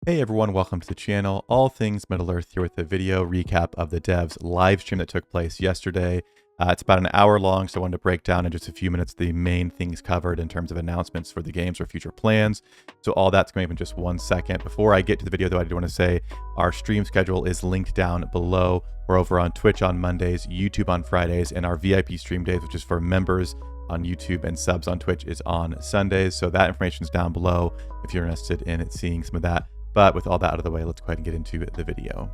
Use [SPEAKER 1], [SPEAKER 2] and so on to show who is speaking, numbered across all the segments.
[SPEAKER 1] Hey everyone, welcome to the channel. All things Middle-earth here with a video recap of the devs live stream that took place yesterday. It's about an hour long, so I wanted to break down in just a few minutes the main things covered in terms of announcements for the games or future plans. So all that's going to be in just 1 second. Before I get to the video though, I do want to say our stream schedule is linked down below. We're over on Twitch on Mondays, YouTube on Fridays, and our VIP stream days, which is for members on YouTube and subs on Twitch, is on Sundays. So that information is down below if you're interested in seeing some of that. But with all that out of the way, let's go ahead and get into the video.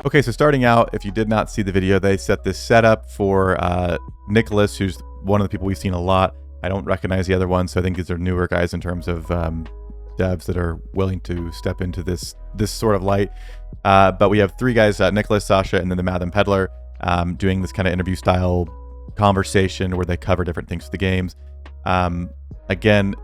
[SPEAKER 1] Okay, so starting out, if you did not see the video, they set this setup for Nicholas, who's one of the people we've seen a lot. I don't recognize the other ones, so I think these are newer guys in terms of devs that are willing to step into this sort of light. But we have three guys, Nicholas, Sasha, and then the Matham Peddler, doing this kind of interview style conversation where they cover different things for the games. Again,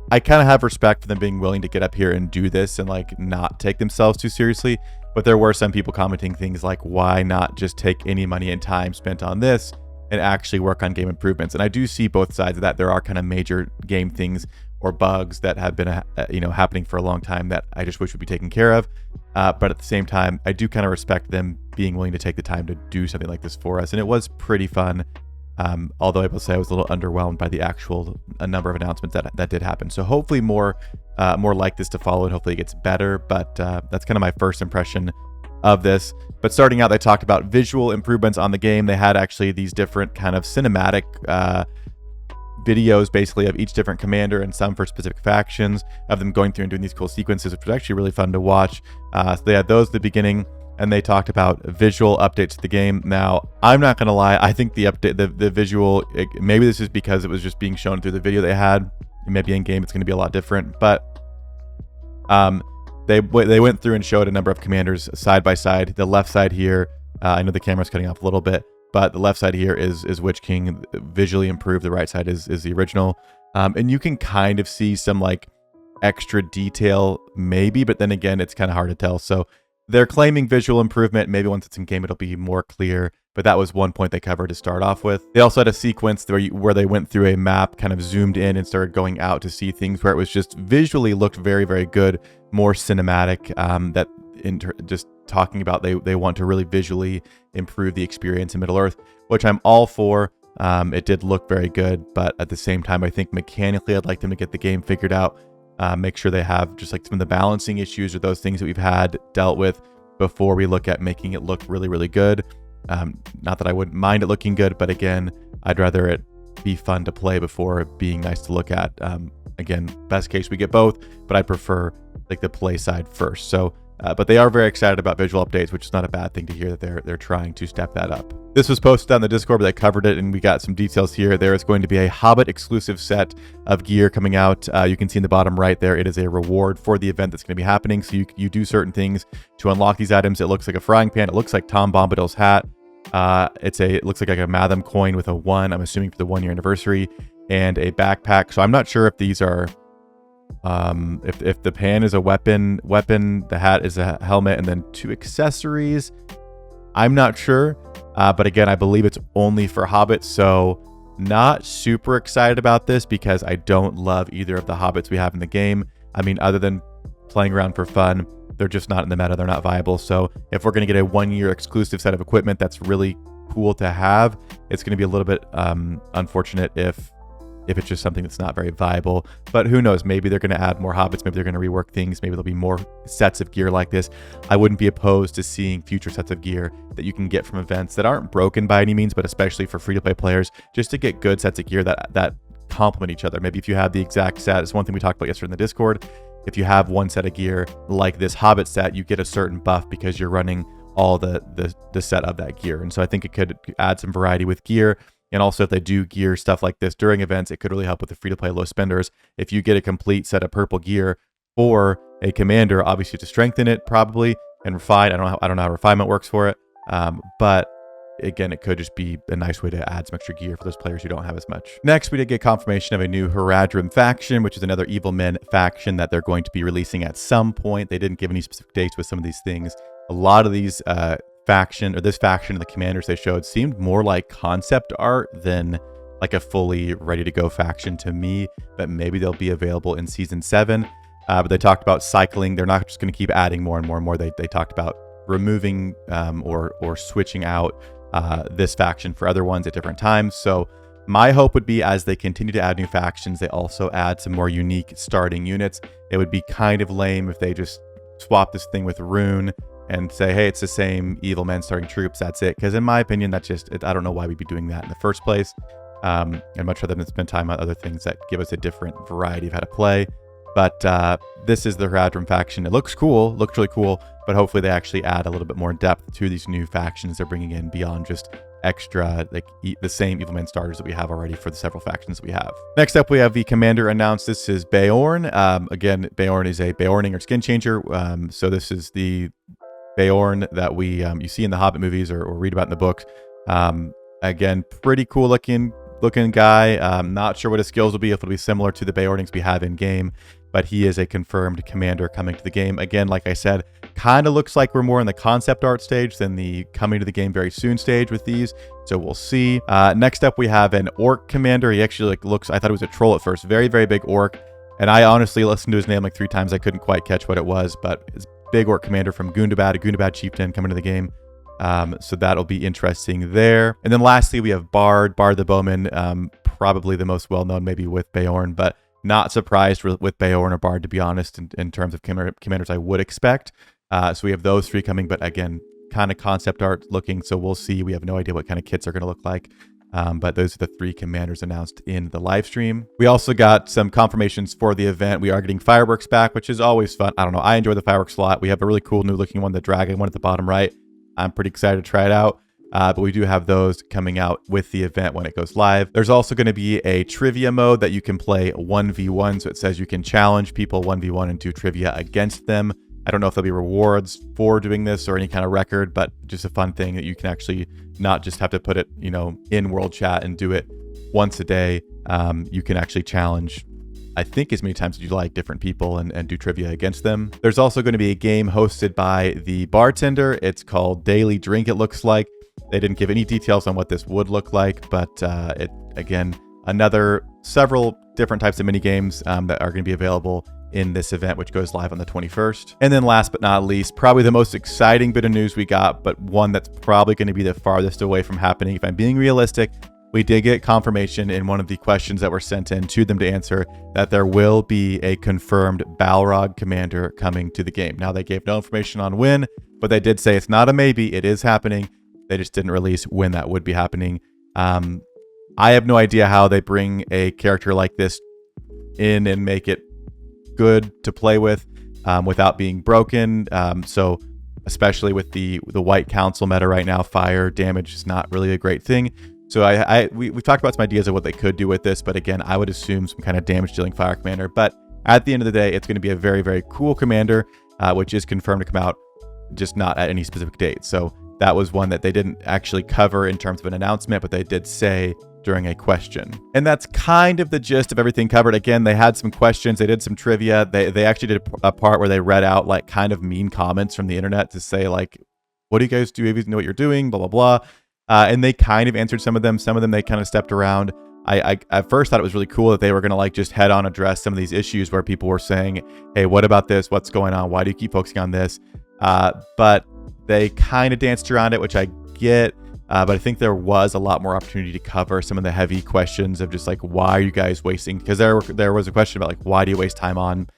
[SPEAKER 1] I kind of have respect for them being willing to get up here and do this and like not take themselves too seriously, but there were some people commenting things like, why not just take any money and time spent on this and actually work on game improvements? And I do see both sides of that. There are kind of major game things or bugs that have been happening for a long time that I just wish would be taken care of, but at the same time I do kind of respect them being willing to take the time to do something like this for us, and it was pretty fun. Although I will say I was a little underwhelmed by the actual number of announcements that did happen. So hopefully more like this to follow, and hopefully it gets better. But that's kind of my first impression of this. But starting out, they talked about visual improvements on the game. They had actually these different kind of cinematic videos basically of each different commander and some for specific factions of them going through and doing these cool sequences, which was actually really fun to watch. So they had those at the beginning, and they talked about visual updates to the game. Now, I'm not going to lie, I think the update, the visual, maybe this is because it was just being shown through the video they had. Maybe in game it's going to be a lot different, but they went through and showed a number of commanders side by side. The left side here, I know the camera's cutting off a little bit, but the left side here is Witch King, visually improved. The right side is the original. And you can kind of see some like extra detail maybe, but then again, it's kind of hard to tell. So they're claiming visual improvement. Maybe once it's in game, it'll be more clear. But that was one point they covered to start off with. They also had a sequence where they went through a map, kind of zoomed in and started going out to see things where it was just visually looked very, very good, more cinematic. Just talking about they want to really visually improve the experience in Middle-earth, which I'm all for. It did look very good, but at the same time, I think mechanically I'd like them to get the game figured out. Make sure they have just like some of the balancing issues or those things that we've had dealt with before we look at making it look really, really good. Not that I wouldn't mind it looking good, but again, I'd rather it be fun to play before being nice to look at. Again, best case we get both, but I prefer like the play side first. So, but they are very excited about visual updates, which is not a bad thing to hear that they're trying to step that up. This was posted on the Discord, but they covered it, and we got some details here. There is going to be a Hobbit exclusive set of gear coming out. You can see in the bottom right there, it is a reward for the event that's going to be happening. So you do certain things to unlock these items. It looks like a frying pan. It looks like Tom Bombadil's hat. It looks like a Matham coin with a 1, I'm assuming for the 1-year anniversary, and a backpack. So I'm not sure if these are if the pan is a weapon, the hat is a helmet, and then 2 accessories. I'm not sure, but again, I believe it's only for Hobbits, so not super excited about this because I don't love either of the Hobbits we have in the game. I mean, other than playing around for fun, they're just not in the meta, they're not viable. So if we're going to get a 1-year exclusive set of equipment that's really cool to have, it's going to be a little bit unfortunate if it's just something that's not very viable. But who knows, maybe they're going to add more Hobbits, maybe they're going to rework things, maybe there'll be more sets of gear like this. I wouldn't be opposed to seeing future sets of gear that you can get from events that aren't broken by any means, but especially for free-to-play players, just to get good sets of gear that complement each other. Maybe if you have the exact set, it's one thing we talked about yesterday in the Discord, if you have one set of gear like this Hobbit set, you get a certain buff because you're running all the set of that gear. And so I think it could add some variety with gear. And also, if they do gear stuff like this during events, it could really help with the free-to-play low spenders. If you get a complete set of purple gear for a commander, obviously to strengthen it probably and refine. I don't know how refinement works for it, but again, it could just be a nice way to add some extra gear for those players who don't have as much. Next, we did get confirmation of a new Haradrim faction, which is another Evil Men faction that they're going to be releasing at some point. They didn't give any specific dates with some of these things. A lot of these this faction and the commanders they showed seemed more like concept art than like a fully ready to go faction to me, that maybe they'll be available in season 7. But they talked about cycling. They're not just going to keep adding more and more and more. They talked about removing or switching out this faction for other ones at different times. So my hope would be, as they continue to add new factions, they also add some more unique starting units. It would be kind of lame if they just swap this thing with Rune and say, hey, it's the same evil men starting troops, that's it. Because in my opinion, that's just, I don't know why we'd be doing that in the first place. I'd much rather than spend time on other things that give us a different variety of how to play. But this is the Haradrim faction. It looks cool, looks really cool, but hopefully they actually add a little bit more depth to these new factions they're bringing in beyond just extra, like the same evil men starters that we have already for the several factions that we have. Next up, we have the commander announced. This is Beorn. Again, Beorn is a Beorning or skin changer. So this is the Beorn that we you see in the Hobbit movies or read about in the books. Again, pretty cool looking guy. Not sure what his skills will be, if it'll be similar to the Beornings we have in game, but he is a confirmed commander coming to the game. Again, like I said, kind of looks like we're more in the concept art stage than the coming to the game very soon stage with these. So we'll see. Next up, we have an orc commander. He actually looks, I thought it was a troll at first. Very, very big orc. And I honestly listened to his name like 3 times. I couldn't quite catch what it was, but it's big orc commander from Gundabad, a Gundabad chieftain coming to the game. So that'll be interesting there. And then lastly, we have Bard the Bowman, probably the most well-known maybe with Beorn, but not surprised with Beorn or Bard, to be honest, in terms of commanders I would expect. So we have those 3 coming, but again, kind of concept art looking, so we'll see. We have no idea what kind of kits are going to look like. But those are the 3 commanders announced in the live stream. We also got some confirmations for the event. We are getting fireworks back, which is always fun. I don't know. I enjoy the fireworks a lot. We have a really cool new looking one, the dragon one at the bottom right. I'm pretty excited to try it out. But we do have those coming out with the event when it goes live. There's also going to be a trivia mode that you can play 1v1. So it says you can challenge people 1v1 and do trivia against them. I don't know if there'll be rewards for doing this or any kind of record, but just a fun thing that you can actually not just have to put it, in world chat and do it once a day. You can actually challenge, I think, as many times as you like, different people and do trivia against them. There's also going to be a game hosted by the bartender. It's called Daily Drink, it looks like. They didn't give any details on what this would look like, but again, several different types of mini games that are going to be available in this event, which goes live on the 21st. And then last but not least, probably the most exciting bit of news we got, but one that's probably going to be the farthest away from happening, if I'm being realistic. We did get confirmation in one of the questions that were sent in to them to answer that there will be a confirmed Balrog commander coming to the game. Now, they gave no information on when, but they did say it's not a maybe, it is happening. They just didn't release when that would be happening. I have no idea how they bring a character like this in and make it good to play with without being broken. So especially with the White Council meta right now, fire damage is not really a great thing. So we've talked about some ideas of what they could do with this, but again, I would assume some kind of damage dealing fire commander. But at the end of the day, it's going to be a very, very cool commander, which is confirmed to come out, just not at any specific date. So that was one that they didn't actually cover in terms of an announcement, but they did say during a question. And that's kind of the gist of everything covered. Again, they had some questions, they did some trivia. They actually did a part where they read out like kind of mean comments from the internet to say like, what do you guys do? You even know what you're doing, blah, blah, blah. And they kind of answered some of them. Some of them they kind of stepped around. I at first thought it was really cool that they were going to like just head on address some of these issues where people were saying, hey, what about this? What's going on? Why do you keep focusing on this? But they kind of danced around it, which I get. But I think there was a lot more opportunity to cover some of the heavy questions of just like, why are you guys wasting? Because there was a question about like, why do you waste time on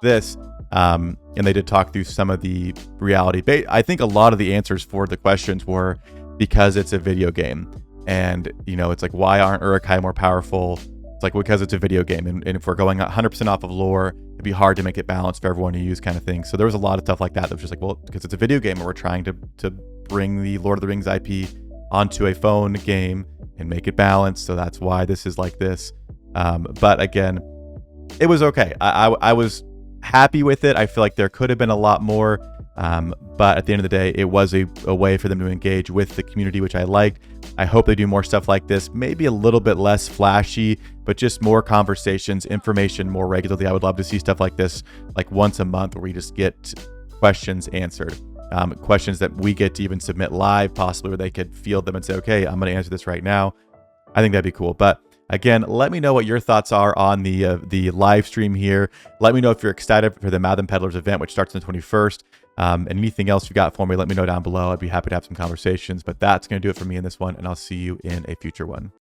[SPEAKER 1] this? And they did talk through some of the reality. I think a lot of the answers for the questions were because it's a video game. And, it's like, why aren't Uruk-hai more powerful? It's like, because it's a video game. And if we're going 100% off of lore, it'd be hard to make it balanced for everyone to use kind of thing. So there was a lot of stuff like that was just like, well, because it's a video game and we're trying to bring the Lord of the Rings IP onto a phone game and make it balanced. So that's why this is like this. But again, it was okay. I was happy with it. I feel like there could have been a lot more. But at the end of the day, it was a way for them to engage with the community, which I liked. I hope they do more stuff like this, maybe a little bit less flashy, but just more conversations, information more regularly. I would love to see stuff like this, like once a month, where we just get questions answered. Questions that we get to even submit live, possibly, where they could field them and say, okay, I'm going to answer this right now. I think that'd be cool. But Again, let me know what your thoughts are on the live stream here. Let me know if you're excited for the Math Peddlers event, which starts on the 21st. And anything else you got for me, let me know down below. I'd be happy to have some conversations. But that's going to do it for me in this one, and I'll see you in a future one.